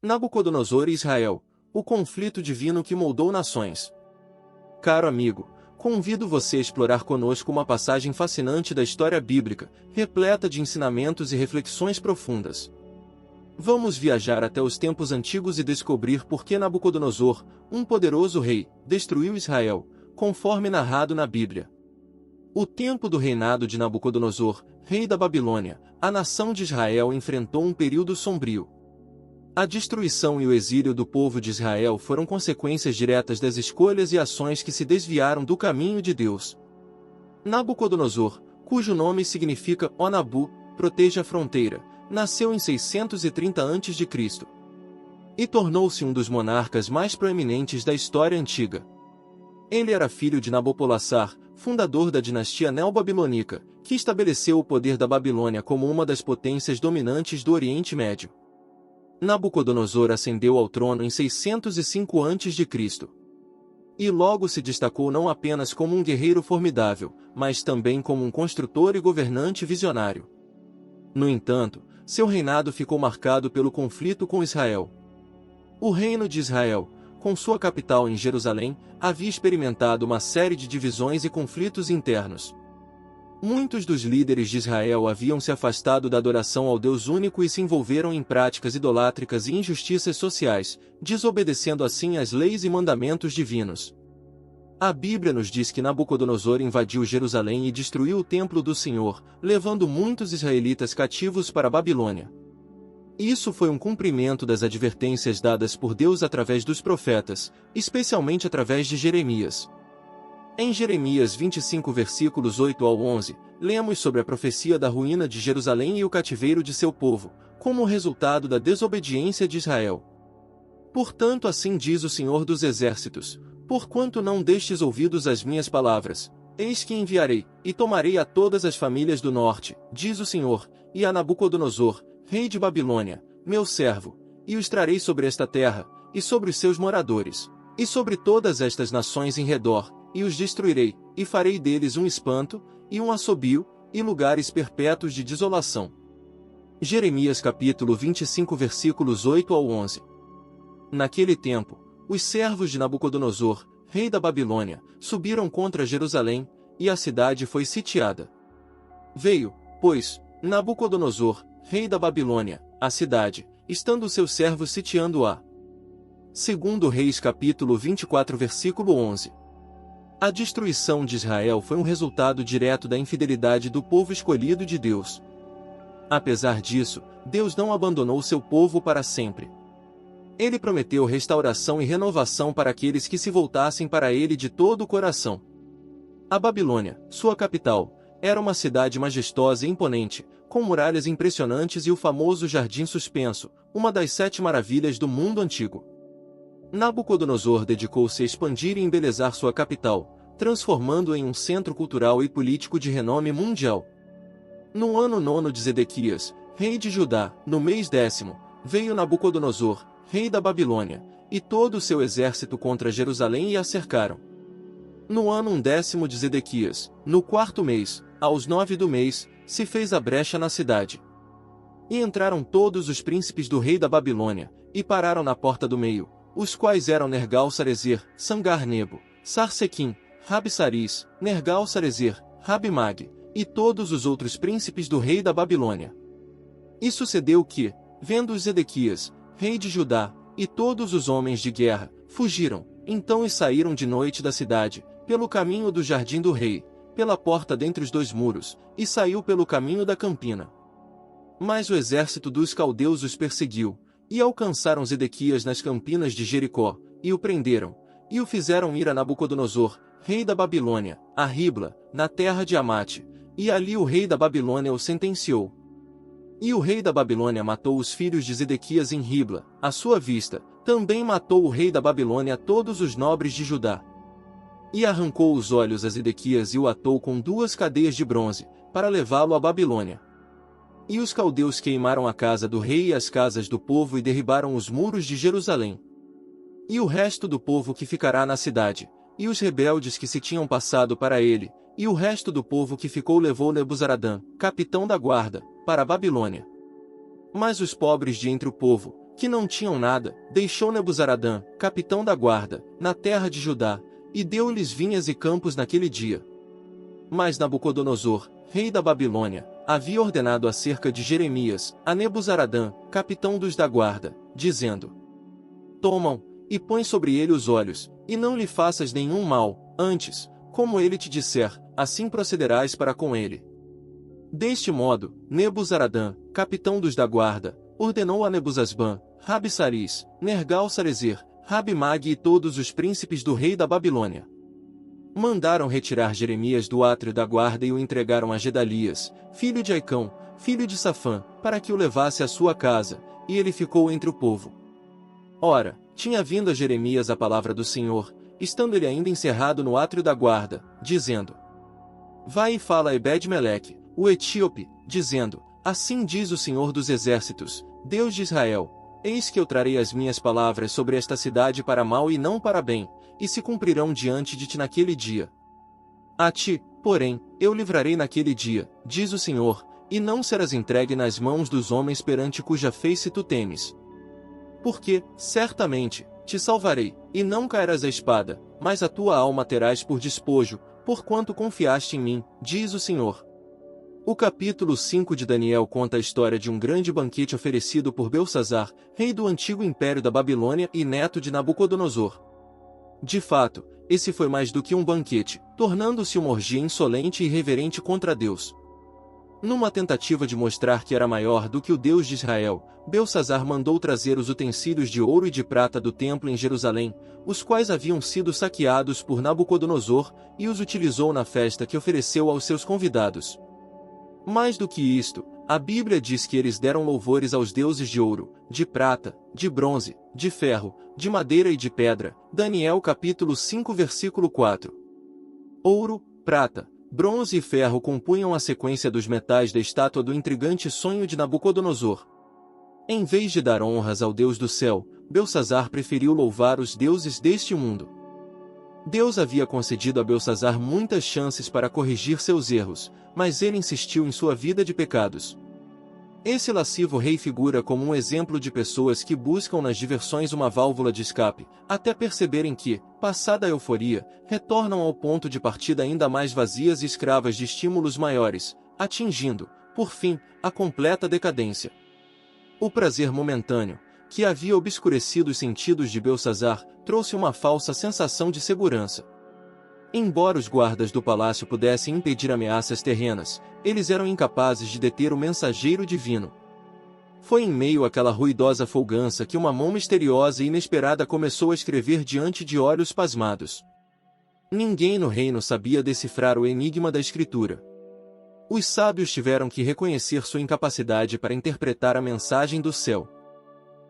Nabucodonosor e Israel, o conflito divino que moldou nações. Caro amigo, convido você a explorar conosco uma passagem fascinante da história bíblica, repleta de ensinamentos e reflexões profundas. Vamos viajar até os tempos antigos e descobrir por que Nabucodonosor, um poderoso rei, destruiu Israel, conforme narrado na Bíblia. O tempo do reinado de Nabucodonosor, rei da Babilônia, a nação de Israel enfrentou um período sombrio. A destruição e o exílio do povo de Israel foram consequências diretas das escolhas e ações que se desviaram do caminho de Deus. Nabucodonosor, cujo nome significa Ó Nabu, proteja a fronteira, nasceu em 630 a.C. e tornou-se um dos monarcas mais proeminentes da história antiga. Ele era filho de Nabopolassar, fundador da dinastia neobabilônica, que estabeleceu o poder da Babilônia como uma das potências dominantes do Oriente Médio. Nabucodonosor ascendeu ao trono em 605 a.C. e logo se destacou não apenas como um guerreiro formidável, mas também como um construtor e governante visionário. No entanto, seu reinado ficou marcado pelo conflito com Israel. O reino de Israel, com sua capital em Jerusalém, havia experimentado uma série de divisões e conflitos internos. Muitos dos líderes de Israel haviam se afastado da adoração ao Deus único e se envolveram em práticas idolátricas e injustiças sociais, desobedecendo assim as leis e mandamentos divinos. A Bíblia nos diz que Nabucodonosor invadiu Jerusalém e destruiu o templo do Senhor, levando muitos israelitas cativos para a Babilônia. Isso foi um cumprimento das advertências dadas por Deus através dos profetas, especialmente através de Jeremias. Em Jeremias 25 versículos 8 ao 11, lemos sobre a profecia da ruína de Jerusalém e o cativeiro de seu povo, como resultado da desobediência de Israel. Portanto, assim diz o Senhor dos Exércitos: porquanto não destes ouvidos às minhas palavras, eis que enviarei, e tomarei a todas as famílias do norte, diz o Senhor, e a Nabucodonosor, rei de Babilônia, meu servo, e os trarei sobre esta terra, e sobre os seus moradores, e sobre todas estas nações em redor, e os destruirei, e farei deles um espanto, e um assobio, e lugares perpétuos de desolação. Jeremias capítulo 25 versículos 8 ao 11. Naquele tempo, os servos de Nabucodonosor, rei da Babilônia, subiram contra Jerusalém, e a cidade foi sitiada. Veio, pois, Nabucodonosor, rei da Babilônia, à cidade, estando seus servos sitiando-a. Segundo Reis capítulo 24 versículo 11. A destruição de Israel foi um resultado direto da infidelidade do povo escolhido de Deus. Apesar disso, Deus não abandonou seu povo para sempre. Ele prometeu restauração e renovação para aqueles que se voltassem para ele de todo o coração. A Babilônia, sua capital, era uma cidade majestosa e imponente, com muralhas impressionantes e o famoso Jardim Suspenso, uma das 7 maravilhas do mundo antigo. Nabucodonosor dedicou-se a expandir e embelezar sua capital, transformando-a em um centro cultural e político de renome mundial. No ano 9 de Zedequias, rei de Judá, no mês 10º, veio Nabucodonosor, rei da Babilônia, e todo o seu exército contra Jerusalém e a cercaram. No ano 10º de Zedequias, no 4º mês, aos 9 do mês, se fez a brecha na cidade. E entraram todos os príncipes do rei da Babilônia, e pararam na porta do meio, os quais eram Nergal-Sarezer, Sangar-Nebo, Sarsequim, Rabsaris, Nergal-Sarezer, Rabimag, e todos os outros príncipes do rei da Babilônia. E sucedeu que, vendo Zedequias, rei de Judá, e todos os homens de guerra, fugiram, então e saíram de noite da cidade, pelo caminho do jardim do rei, pela porta dentre os 2 muros, e saiu pelo caminho da campina. Mas o exército dos caldeus os perseguiu, e alcançaram Zedequias nas campinas de Jericó, e o prenderam, e o fizeram ir a Nabucodonosor, rei da Babilônia, a Ribla, na terra de Amate, e ali o rei da Babilônia o sentenciou. E o rei da Babilônia matou os filhos de Zedequias em Ribla, à sua vista, também matou o rei da Babilônia todos os nobres de Judá. E arrancou os olhos a Zedequias e o atou com 2 cadeias de bronze, para levá-lo à Babilônia. E os caldeus queimaram a casa do rei e as casas do povo e derribaram os muros de Jerusalém. E o resto do povo que ficará na cidade, e os rebeldes que se tinham passado para ele, e o resto do povo que ficou levou Nebuzaradã, capitão da guarda, para a Babilônia. Mas os pobres de entre o povo, que não tinham nada, deixou Nebuzaradã, capitão da guarda, na terra de Judá, e deu-lhes vinhas e campos naquele dia. Mas Nabucodonosor, rei da Babilônia, havia ordenado acerca de Jeremias, a Nebuzaradã, capitão dos da guarda, dizendo: Tomam, e põe sobre ele os olhos, e não lhe faças nenhum mal, antes, como ele te disser, assim procederás para com ele. Deste modo, Nebuzaradã, capitão dos da guarda, ordenou a Nebuzasban, Rabi-Saris, Nergal-Sarezer, Rabi-Mag e todos os príncipes do rei da Babilônia. Mandaram retirar Jeremias do átrio da guarda e o entregaram a Gedalias, filho de Aicão, filho de Safã, para que o levasse à sua casa, e ele ficou entre o povo. Ora, tinha vindo a Jeremias a palavra do Senhor, estando ele ainda encerrado no átrio da guarda, dizendo: Vai e fala a Ebed-Meleque, o etíope, dizendo: Assim diz o Senhor dos Exércitos, Deus de Israel: Eis que eu trarei as minhas palavras sobre esta cidade para mal e não para bem, e se cumprirão diante de ti naquele dia. A ti, porém, eu livrarei naquele dia, diz o Senhor, e não serás entregue nas mãos dos homens perante cuja face tu temes. Porque, certamente, te salvarei, e não cairás a espada, mas a tua alma terás por despojo, porquanto confiaste em mim, diz o Senhor. O capítulo 5 de Daniel conta a história de um grande banquete oferecido por Belsazar, rei do antigo império da Babilônia e neto de Nabucodonosor. De fato, esse foi mais do que um banquete, tornando-se uma orgia insolente e irreverente contra Deus. Numa tentativa de mostrar que era maior do que o Deus de Israel, Belsazar mandou trazer os utensílios de ouro e de prata do templo em Jerusalém, os quais haviam sido saqueados por Nabucodonosor, e os utilizou na festa que ofereceu aos seus convidados. Mais do que isto, a Bíblia diz que eles deram louvores aos deuses de ouro, de prata, de bronze, de ferro, de madeira e de pedra. Daniel capítulo 5 versículo 4. Ouro, prata, bronze e ferro compunham a sequência dos metais da estátua do intrigante sonho de Nabucodonosor. Em vez de dar honras ao Deus do céu, Belsazar preferiu louvar os deuses deste mundo. Deus havia concedido a Belsazar muitas chances para corrigir seus erros, mas ele insistiu em sua vida de pecados. Esse lascivo rei figura como um exemplo de pessoas que buscam nas diversões uma válvula de escape, até perceberem que, passada a euforia, retornam ao ponto de partida ainda mais vazias e escravas de estímulos maiores, atingindo, por fim, a completa decadência. O prazer momentâneo, que havia obscurecido os sentidos de Belsazar, trouxe uma falsa sensação de segurança. Embora os guardas do palácio pudessem impedir ameaças terrenas, eles eram incapazes de deter o mensageiro divino. Foi em meio àquela ruidosa folgança que uma mão misteriosa e inesperada começou a escrever diante de olhos pasmados. Ninguém no reino sabia decifrar o enigma da escritura. Os sábios tiveram que reconhecer sua incapacidade para interpretar a mensagem do céu.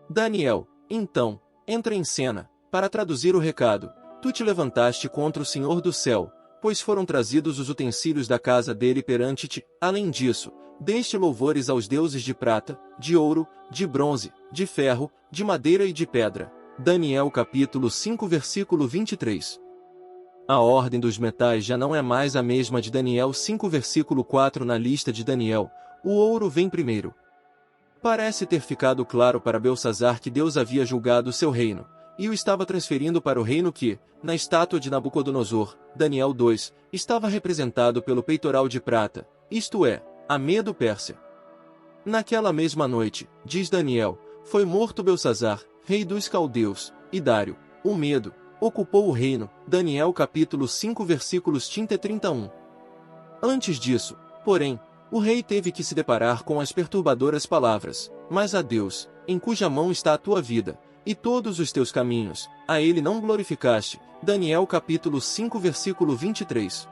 Daniel, então, entra em cena, para traduzir o recado. Tu te levantaste contra o Senhor do céu, pois foram trazidos os utensílios da casa dele perante ti. Além disso, deste louvores aos deuses de prata, de ouro, de bronze, de ferro, de madeira e de pedra. Daniel capítulo 5 versículo 23. A ordem dos metais já não é mais a mesma de Daniel 5 versículo 4 na lista de Daniel. O ouro vem primeiro. Parece ter ficado claro para Belsazar que Deus havia julgado seu reino, e o estava transferindo para o reino que, na estátua de Nabucodonosor, Daniel 2, estava representado pelo peitoral de prata, isto é, a Medo-Pérsia. Naquela mesma noite, diz Daniel, foi morto Belsazar, rei dos caldeus, e Dário, o Medo, ocupou o reino. Daniel capítulo 5 versículos 30 e 31. Antes disso, porém, o rei teve que se deparar com as perturbadoras palavras: mas a Deus, em cuja mão está a tua vida, e todos os teus caminhos, a ele não glorificaste. Daniel capítulo 5 versículo 23.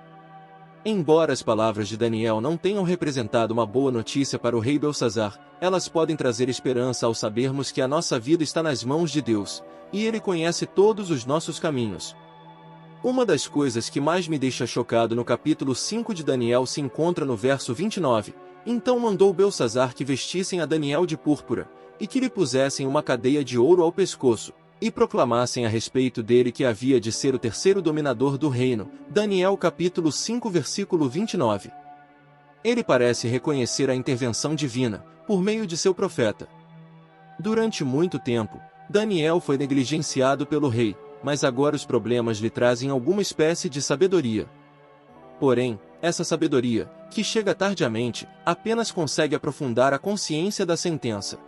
Embora as palavras de Daniel não tenham representado uma boa notícia para o rei Belsazar, elas podem trazer esperança ao sabermos que a nossa vida está nas mãos de Deus, e ele conhece todos os nossos caminhos. Uma das coisas que mais me deixa chocado no capítulo 5 de Daniel se encontra no verso 29. Então mandou Belsazar que vestissem a Daniel de púrpura, e que lhe pusessem uma cadeia de ouro ao pescoço, e proclamassem a respeito dele que havia de ser o terceiro dominador do reino. Daniel capítulo 5 versículo 29. Ele parece reconhecer a intervenção divina, por meio de seu profeta. Durante muito tempo, Daniel foi negligenciado pelo rei, mas agora os problemas lhe trazem alguma espécie de sabedoria. Porém, essa sabedoria, que chega tardiamente, apenas consegue aprofundar a consciência da sentença.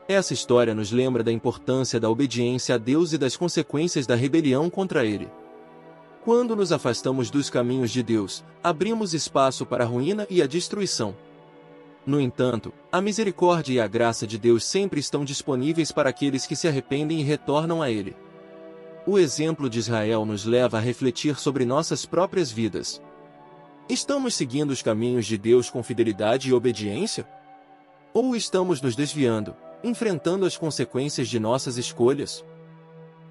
Essa história nos lembra da importância da obediência a Deus e das consequências da rebelião contra Ele. Quando nos afastamos dos caminhos de Deus, abrimos espaço para a ruína e a destruição. No entanto, a misericórdia e a graça de Deus sempre estão disponíveis para aqueles que se arrependem e retornam a Ele. O exemplo de Israel nos leva a refletir sobre nossas próprias vidas. Estamos seguindo os caminhos de Deus com fidelidade e obediência? Ou estamos nos desviando, enfrentando as consequências de nossas escolhas?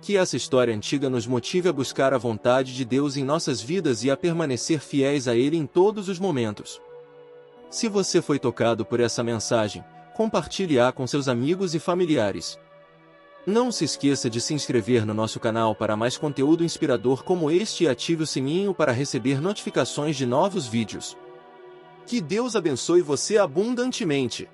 Que essa história antiga nos motive a buscar a vontade de Deus em nossas vidas e a permanecer fiéis a Ele em todos os momentos. Se você foi tocado por essa mensagem, compartilhe-a com seus amigos e familiares. Não se esqueça de se inscrever no nosso canal para mais conteúdo inspirador como este e ative o sininho para receber notificações de novos vídeos. Que Deus abençoe você abundantemente!